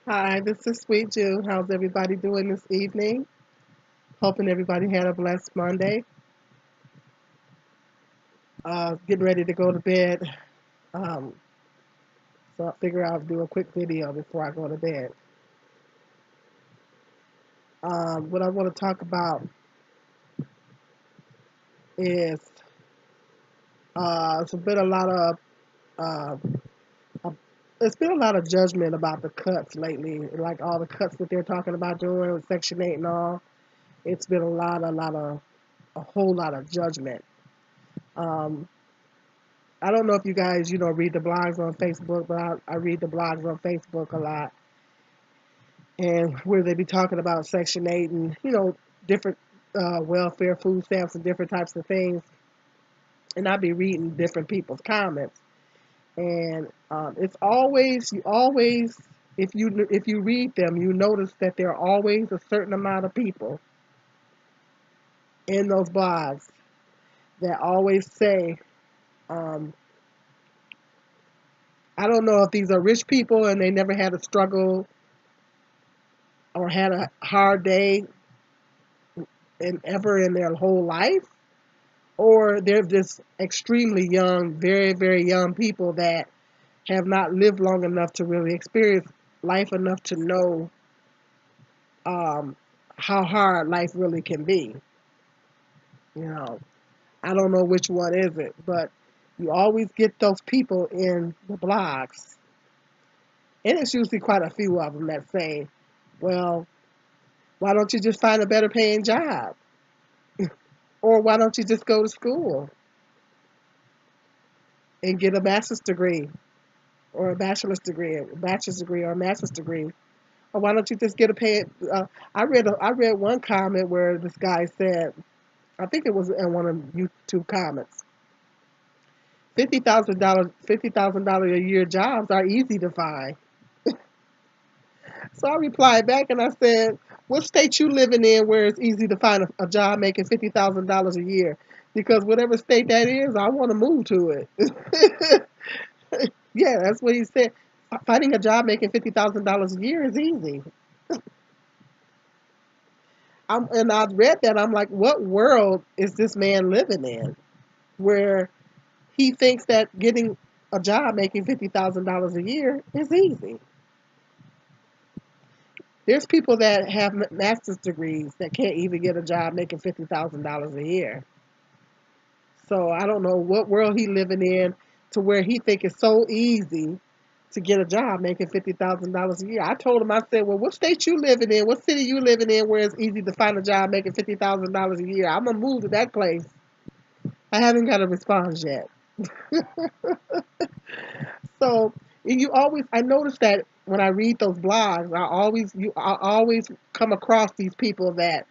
Hi, this is Sweet Jew. How's everybody doing this evening? Hoping everybody had a blessed Monday. Getting ready to go to bed. Um, so I figure I'll do a quick video before I go to bed. What I want to talk about is it's been a lot of uh, uh, it's been a lot of judgment about the cuts lately, like all the cuts that they're talking about doing with Section 8 and all. It's been a whole lot of judgment. Um, I don't know if you guys, read the blogs on Facebook, but I read the blogs on Facebook a lot, and where they be talking about Section 8 and, different welfare, food stamps, and different types of things. And I be reading different people's comments. And it's always, if you read them, you notice that there are always a certain amount of people in those blogs that always say, um, I don't know if these are rich people and they never had a struggle or had a hard day ever in their whole life, or they're just extremely young, very, very young people that have not lived long enough to really experience life enough to know um, how hard life really can be. You know, I don't know which one is it, but you always get those people in the blogs, and it's usually quite a few of them that say, well, why don't you just find a better paying job? Or why don't you just go to school and get a master's degree or a bachelor's degree or a master's degree? Or why don't you just get a pay? I read one comment where this guy said, I think it was in one of YouTube comments, $50,000 a year jobs are easy to find. So I replied back and I said, what state you living in where it's easy to find a job making $50,000 a year? Because whatever state that is, I want to move to it. Yeah, that's what he said. Finding a job making $50,000 a year is easy. And I read that. I'm like, what world is this man living in where he thinks that getting a job making $50,000 a year is easy? There's people that have master's degrees that can't even get a job making $50,000 a year. So I don't know what world he living in to where he think it's so easy to get a job making $50,000 a year. I told him, I said, well, what state you living in? What city you living in where it's easy to find a job making $50,000 a year? I'm gonna move to that place. I haven't got a response yet. So I noticed that when I read those blogs, I always come across these people that,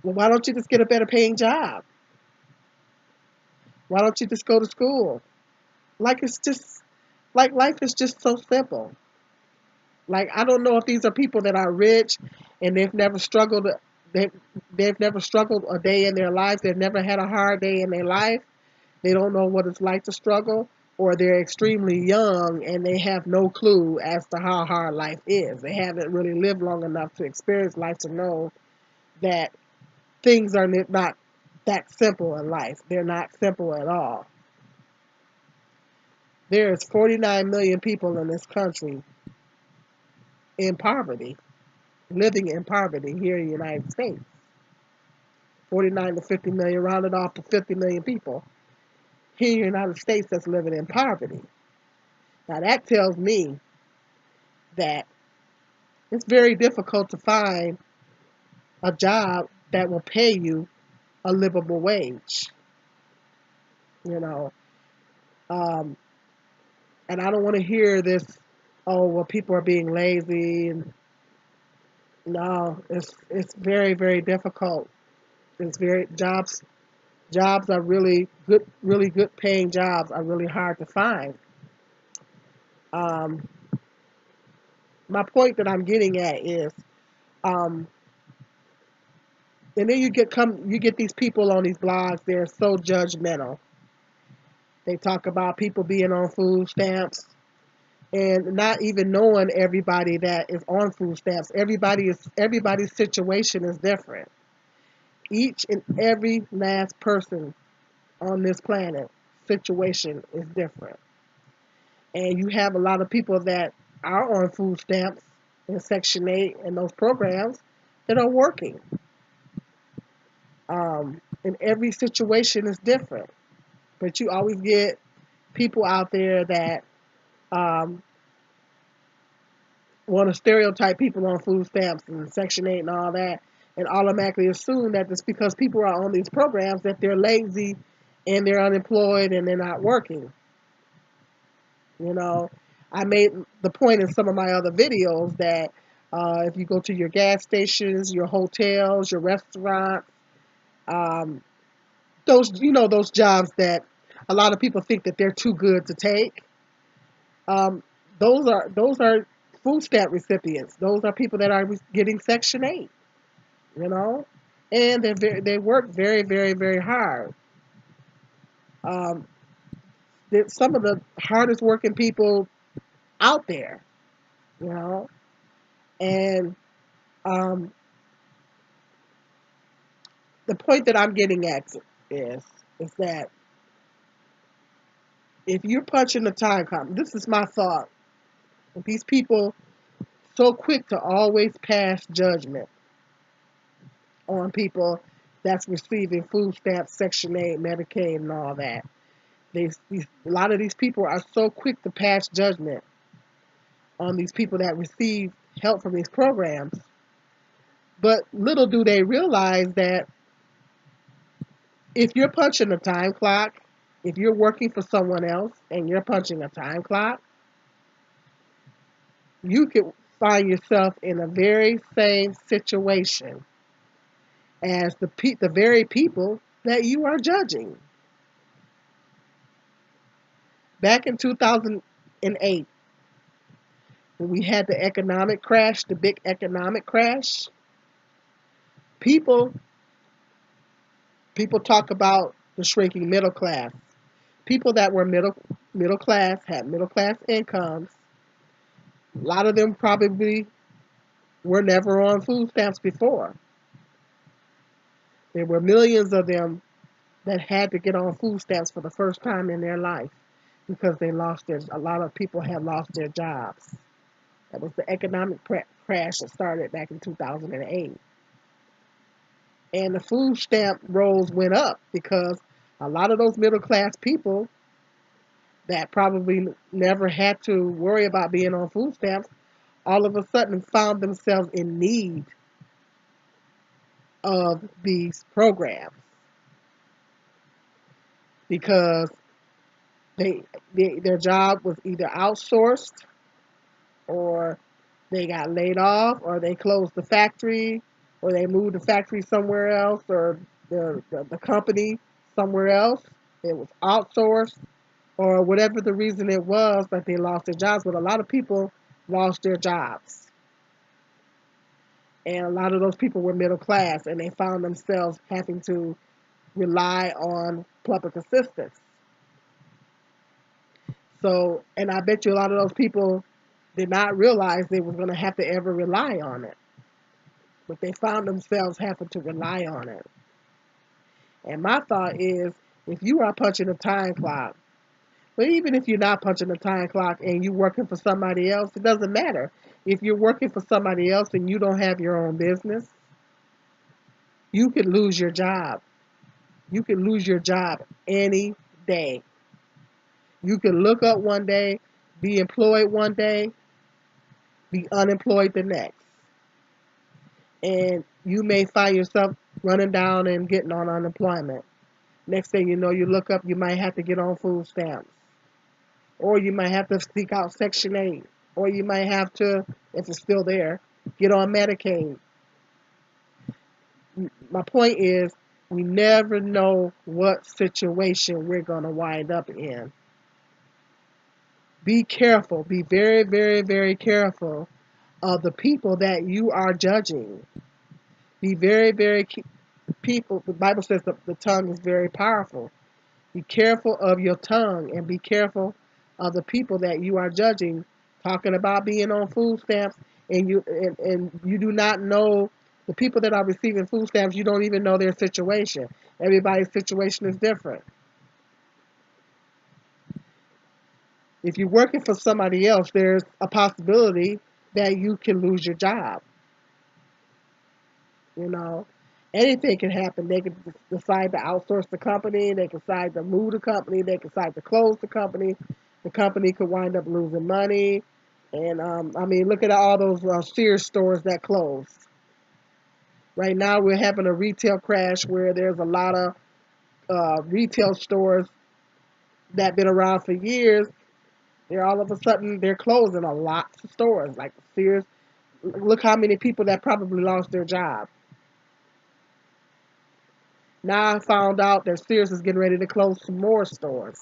well, why don't you just get a better paying job? Why don't you just go to school? Like it's just like life is just so simple. Like I don't know if these are people that are rich and they they've never struggled a day in their life. They've never had a hard day in their life. They don't know what it's like to struggle, or they're extremely young and they have no clue as to how hard life is. They haven't really lived long enough to experience life to know that things are not that simple in life. They're not simple at all. There's 49 million people in this country in poverty, living in poverty here in the United States. 49 to 50 million, rounded off to 50 million people here in the United States that's living in poverty. Now that tells me that it's very difficult to find a job that will pay you a livable wage, you know. Um, and I don't want to hear this, oh, well, people are being lazy. And no, it's very, very difficult. It's very jobs are really good paying jobs are really hard to find. Um, my point that I'm getting at is, um, and then you get these people on these blogs. They're so judgmental. They talk about people being on food stamps. and not even knowing everybody that is on food stamps. Everybody's situation is different. Each and every last person on this planet situation is different. And you have a lot of people that are on food stamps in Section 8 and those programs that are working. And every situation is different. But you always get people out there that um, want to stereotype people on food stamps and Section 8 and all that, and automatically assume that it's because people are on these programs that they're lazy and they're unemployed and they're not working. You know, I made the point in some of my other videos that if you go to your gas stations, your hotels, your restaurants, um, those jobs that a lot of people think that they're too good to take. Um, those are food stamp recipients. Those are people that are getting Section 8. You know, and they work very, very, very hard. Um, they're some of the hardest working people out there. You know, and um, the point that I'm getting at is is that if you're punching the time clock, this is my thought. These people so quick to always pass judgment on people that's receiving food stamps, Section 8, Medicaid, and all that. A lot of these people are so quick to pass judgment on these people that receive help from these programs. But little do they realize that if you're punching a time clock, if you're working for someone else and you're punching a time clock, you could find yourself in a very same situation as the very people that you are judging. Back in 2008, when we had the economic crash, the big economic crash, people people talk about the shrinking middle class. People that were middle class had middle class incomes. A lot of them probably were never on food stamps before. There were millions of them that had to get on food stamps for the first time in their life because a lot of people had lost their jobs. That was the economic crash that started back in 2008. And the food stamp rolls went up because a lot of those middle class people that probably never had to worry about being on food stamps all of a sudden found themselves in need of these programs because their job was either outsourced or they got laid off or they closed the factory or they moved the factory somewhere else or the company somewhere else. It was outsourced or whatever the reason it was that they lost their jobs. But a lot of people lost their jobs. And a lot of those people were middle class and they found themselves having to rely on public assistance. So, and I bet you a lot of those people did not realize they was going to have to ever rely on it. But they found themselves having to rely on it. And my thought is, if you are punching a time clock, but even if you're not punching a time clock and you're working for somebody else, it doesn't matter. If you're working for somebody else and you don't have your own business, you could lose your job. You could lose your job any day. You could look up one day, be employed one day, be unemployed the next. And you may find yourself running down and getting on unemployment. Next thing you know, you look up, you might have to get on food stamps. Or you might have to seek out Section 8. Or you might have to, if it's still there, get on Medicaid. My point is, we never know what situation we're going to wind up in. Be careful. Be very, very, very careful of the people that you are judging. Be very, very people. The Bible says the tongue is very powerful. Be careful of your tongue and be careful of the people that you are judging talking about being on food stamps, and you do not know the people that are receiving food stamps. You don't even know their situation. Everybody's situation is different. If you're working for somebody else, there's a possibility that you can lose your job. You know, anything can happen. They could decide to outsource the company. They could decide to move the company. They could decide to close the company. The company could wind up losing money. And I mean, look at all those Sears stores that closed. Right now, we're having a retail crash where there's a lot of retail stores that been around for years. They're all of a sudden they're closing a lot of stores like Sears. Look how many people that probably lost their job. Now I found out that Sears is getting ready to close some more stores.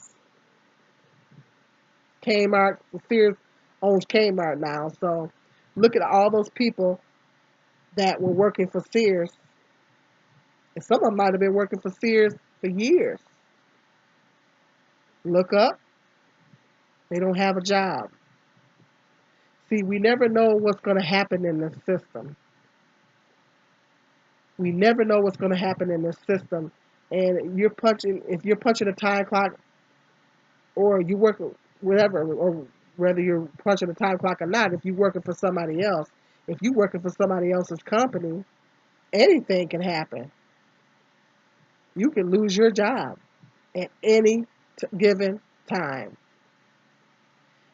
Kmart, Sears owns Kmart now. So look at all those people that were working for Sears. And some of them might have been working for Sears for years. Look up, they don't have a job. See, we never know what's going to happen in this system. We never know what's going to happen in this system. And if you're punching a time clock or you work whatever, or whether you're punching a time clock or not, if you're working for somebody else, if you're working for somebody else's company, anything can happen. You can lose your job at any given time.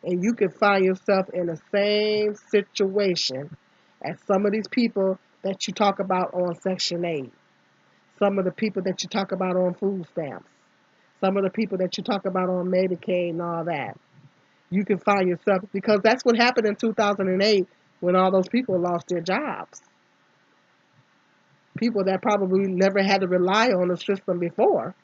And you can find yourself in the same situation as some of these people that you talk about on Section 8, some of the people that you talk about on food stamps, some of the people that you talk about on Medicaid and all that. You can find yourself, because that's what happened in 2008 when all those people lost their jobs. People that probably never had to rely on the system before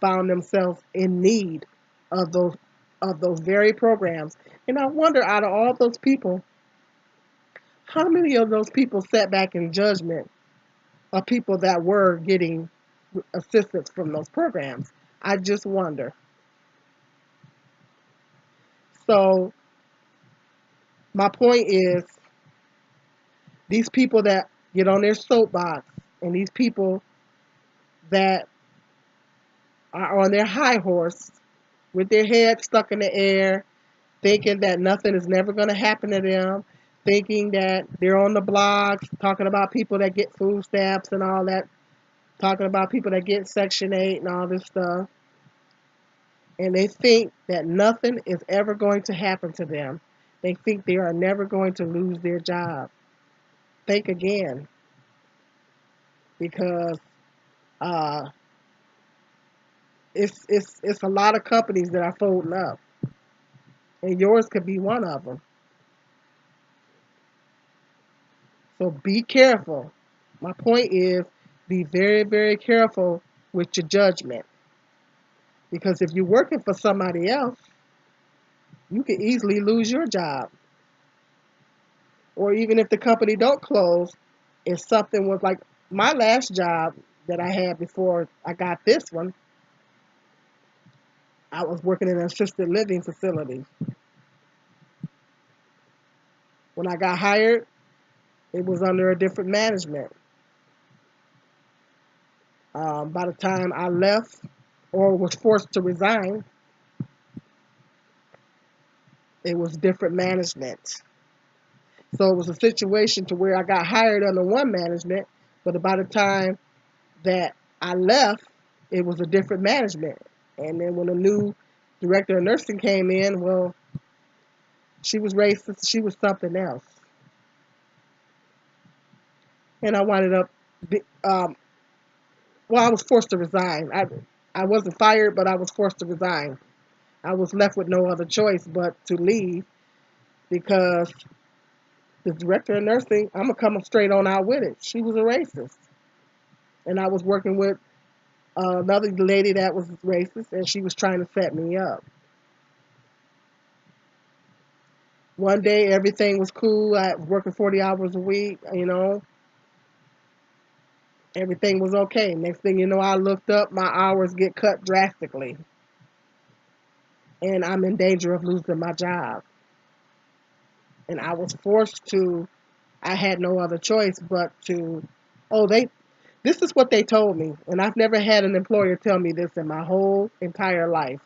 found themselves in need of those very programs. And I wonder, out of all those people, how many of those people sat back in judgment of people that were getting assistance from those programs? I just wonder. So my point is, these people that get on their soapbox and these people that are on their high horse with their head stuck in the air, thinking that nothing is never going to happen to them, thinking that they're on the blogs talking about people that get food stamps and all that, talking about people that get Section 8 and all this stuff. And they think that nothing is ever going to happen to them. They think they are never going to lose their job. Think again, because uh, it's a lot of companies that are folding up, and yours could be one of them. So be careful. My point is, be very, very careful with your judgment. Because if you're working for somebody else, you can easily lose your job. Or even if the company don't close, if something was like my last job that I had before I got this one, I was working in an assisted living facility. When I got hired, it was under a different management. By the time I left or was forced to resign, it was different management. So it was a situation to where I got hired under one management, but by the time that I left, it was a different management. And then when a new director of nursing came in, well, she was racist. She was something else. And I wound up, um, well, I was forced to resign. I wasn't fired, but I was forced to resign. I was left with no other choice but to leave because the director of nursing, I'm going to come straight on out with it. She was a racist. And I was working with another lady that was racist, and she was trying to set me up. One day, everything was cool. I was working 40 hours a week, everything was okay. Next thing you know, I looked up, my hours get cut drastically, and I'm in danger of losing my job. and I was forced to. I had no other choice but to. Oh, they. This is what they told me, and I've never had an employer tell me this in my whole entire life.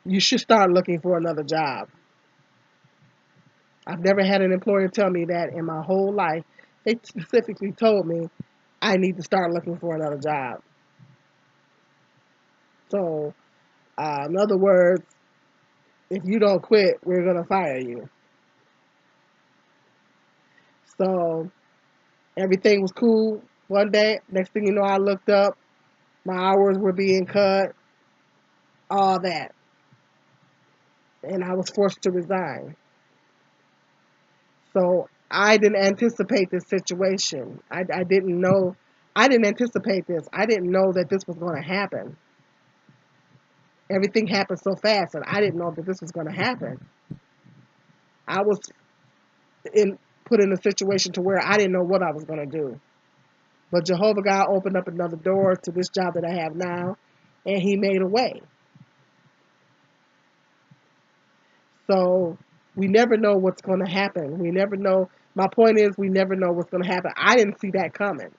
You should start looking for another job. I've never had an employer tell me that in my whole life. They specifically told me I need to start looking for another job. So, in other words, if you don't quit, we're going to fire you. So, everything was cool one day. Next thing you know, I looked up, my hours were being cut, all that. And I was forced to resign. So, I didn't anticipate this situation. I didn't know. I didn't anticipate this. I didn't know that this was going to happen. Everything happened so fast, and I didn't know that this was going to happen. I was in put in a situation to where I didn't know what I was going to do. But Jehovah God opened up another door to this job that I have now, and He made a way. So we never know what's going to happen. We never know. My point is, we never know what's going to happen. I didn't see that coming.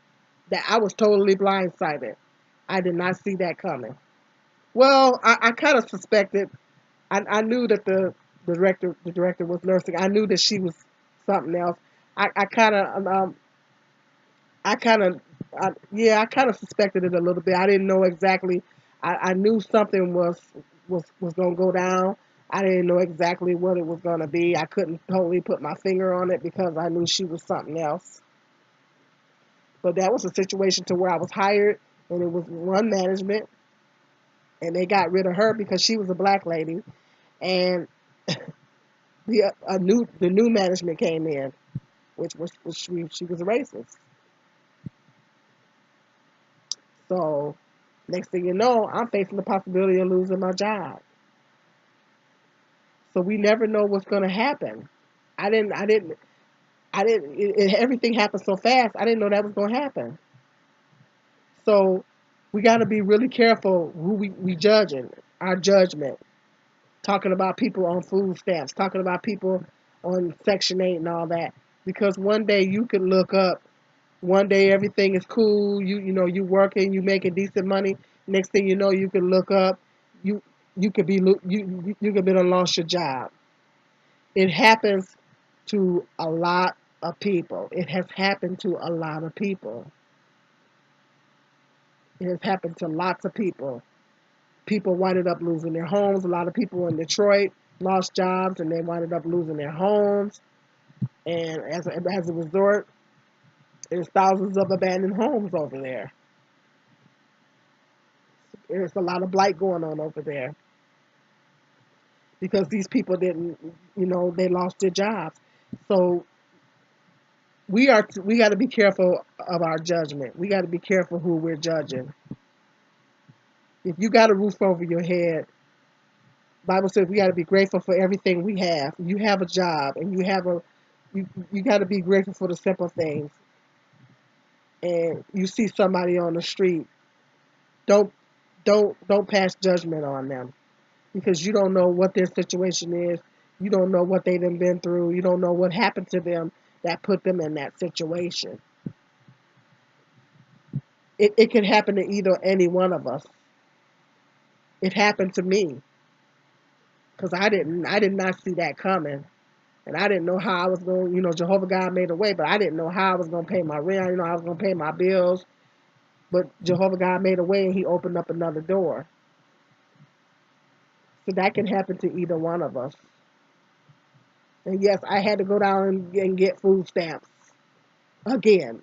That I was totally blindsided. I did not see that coming. Well, I kind of suspected. I knew that the director was nursing. I knew that she was something else. I kind of I kind of yeah, I kind of suspected it a little bit. I didn't know exactly. I knew something was gonna go down. I didn't know exactly what it was gonna be. I couldn't totally put my finger on it because I knew she was something else. But that was a situation to where I was hired, and it was one management, and they got rid of her because she was a black lady, and the new management came in, which she was a racist. So next thing you know, I'm facing the possibility of losing my job. So we never know what's going to happen. Everything happened so fast. I didn't know that was going to happen. So we got to be really careful who we judging, our judgment. Talking about people on food stamps, talking about people on Section 8 and all that. Because one day you could look up, one day everything is cool, you working, you making decent money. Next thing you know, you could look up, you you could be you could be done lost your job. It happens to a lot of people. It has happened to a lot of people. It has happened to lots of people. People winded up losing their homes. A lot of people in Detroit lost jobs and they winded up losing their homes. And as a result, there's thousands of abandoned homes over there. There's a lot of blight going on over there because these people didn't, they lost their jobs. So we got to be careful of our judgment. We got to be careful who we're judging. If you got a roof over your head, Bible says we got to be grateful for everything we have. You have a job, and you got to be grateful for the simple things. And you see somebody on the street, don't don't pass judgment on them because you don't know what their situation is. You don't know what they've been through. You don't know what happened to them that put them in that situation. It could happen to either any one of us. It happened to me because I did not see that coming. And I didn't know how I was going, Jehovah God made a way, but I didn't know how I was going to pay my rent. I didn't know I was going to pay my bills. But Jehovah God made a way and He opened up another door. So that can happen to either one of us. And yes, I had to go down and get food stamps again,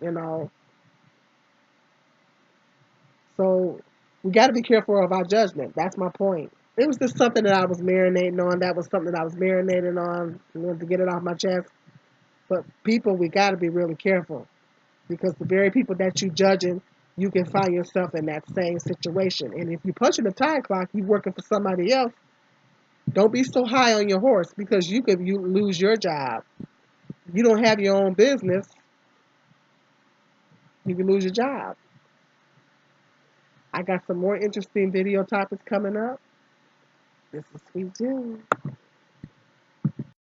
you know. So we got to be careful of our judgment. That's my point. It was just something that I was marinating on. That was something that I was marinating on. I wanted to get it off my chest. But people, we got to be really careful because the very people that you judging, you can find yourself in that same situation. And if you're punching the time clock, you're working for somebody else. Don't be so high on your horse because you lose your job. You don't have your own business, you can lose your job. I got some more interesting video topics coming up. This is Sweet June.